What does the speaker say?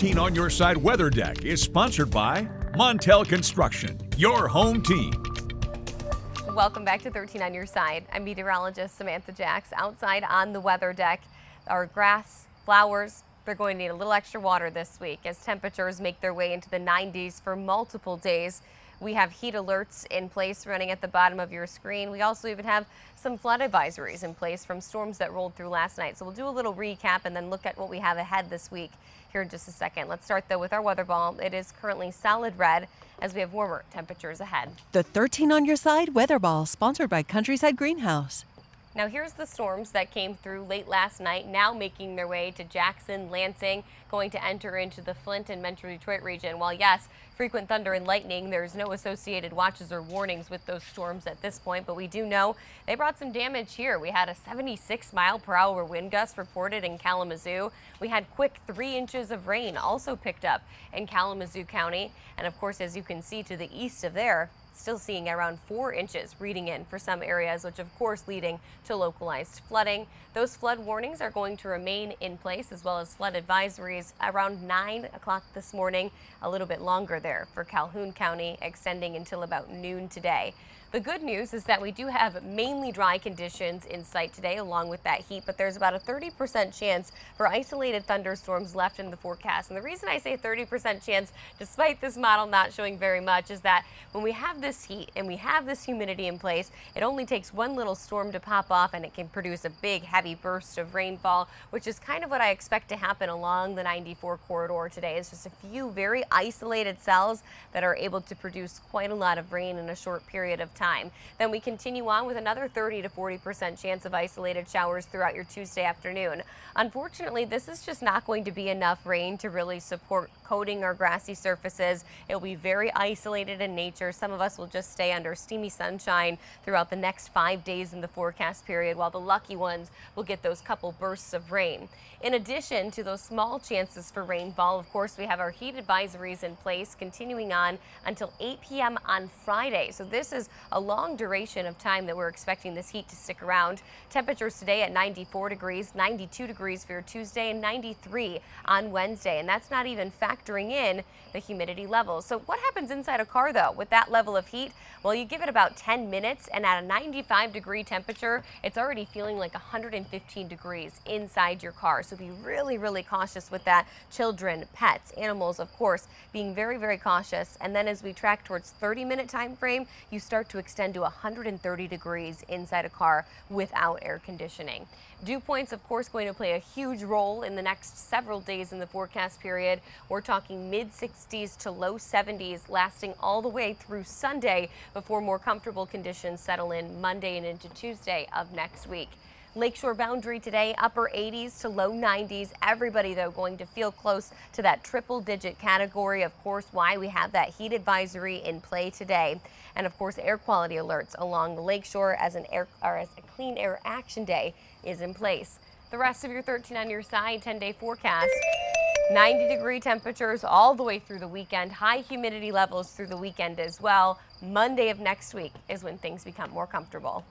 13 on Your Side Weather Deck is sponsored by Montel Construction, your home team. Welcome back to 13 on Your Side. I'm meteorologist Samantha Jacks. Outside on the weather deck, our grass, flowers, they're going to need a little extra water this week as temperatures make their way into the 90s for multiple days. We have heat alerts in place running at the bottom of your screen. We also even have some flood advisories in place from storms that rolled through last night. So we'll do a little recap and then look at what we have ahead this week here in just a second. Let's start though with our weather ball. It is currently solid red as we have warmer temperatures ahead. The 13 on Your Side weather ball, sponsored by Countryside Greenhouse. Now here's the storms that came through late last night, now making their way to Jackson, Lansing, going to enter into the Flint and Metro Detroit region. While yes, frequent thunder and lightning, there's no associated watches or warnings with those storms at this point, but we do know they brought some damage here. We had a 76-mile-per-hour wind gust reported in Kalamazoo. We had quick 3 inches of rain also picked up in Kalamazoo County. And of course, as you can see to the east of there, still seeing around 4 inches reading in for some areas, which of course leading to localized flooding. Those flood warnings are going to remain in place, as well as flood advisories around 9 o'clock this morning, a little bit longer there for Calhoun County, extending until about noon today. The good news is that we do have mainly dry conditions in sight today along with that heat, but there's about a 30% chance for isolated thunderstorms left in the forecast. And the reason I say 30% chance, despite this model not showing very much, is that when we have this heat and we have this humidity in place, it only takes one little storm to pop off and it can produce a big heavy burst of rainfall, which is kind of what I expect to happen along the 94 corridor today. It's just a few very isolated cells that are able to produce quite a lot of rain in a short period of time. Then we continue on with another 30 to 40% chance of isolated showers throughout your Tuesday afternoon. Unfortunately, this is just not going to be enough rain to really support coating our grassy surfaces. It'll be very isolated in nature. Some of us will just stay under steamy sunshine throughout the next 5 days in the forecast period, while the lucky ones will get those couple bursts of rain. In addition to those small chances for rainfall, of course, we have our heat advisories in place continuing on until 8 p.m. on Friday. So this is a long duration of time that we're expecting this heat to stick around. Temperatures today at 94 degrees, 92 degrees for your Tuesday, and 93 on Wednesday. And that's not even factoring in the humidity levels. So what happens inside a car though with that level of heat? Well, you give it about 10 minutes and at a 95-degree temperature, it's already feeling like 115 degrees inside your car. So be really, really cautious with that. Children, pets, animals, of course, being very, very cautious. And then as we track towards 30-minute time frame, you start to extend to 130 degrees inside a car without air conditioning. Dew points, of course, going to play a huge role in the next several days in the forecast period. We're talking mid-60s to low 70s lasting all the way through Sunday before more comfortable conditions settle in Monday and into Tuesday of next week. Lakeshore boundary today, upper 80s to low 90s. Everybody, though, going to feel close to that triple-digit category. Of course, why we have that heat advisory in play today. And, of course, air quality alerts along the lakeshore as a clean air action day is in place. The rest of your 13 on Your Side 10-day forecast. 90-degree temperatures all the way through the weekend. High humidity levels through the weekend as well. Monday of next week is when things become more comfortable.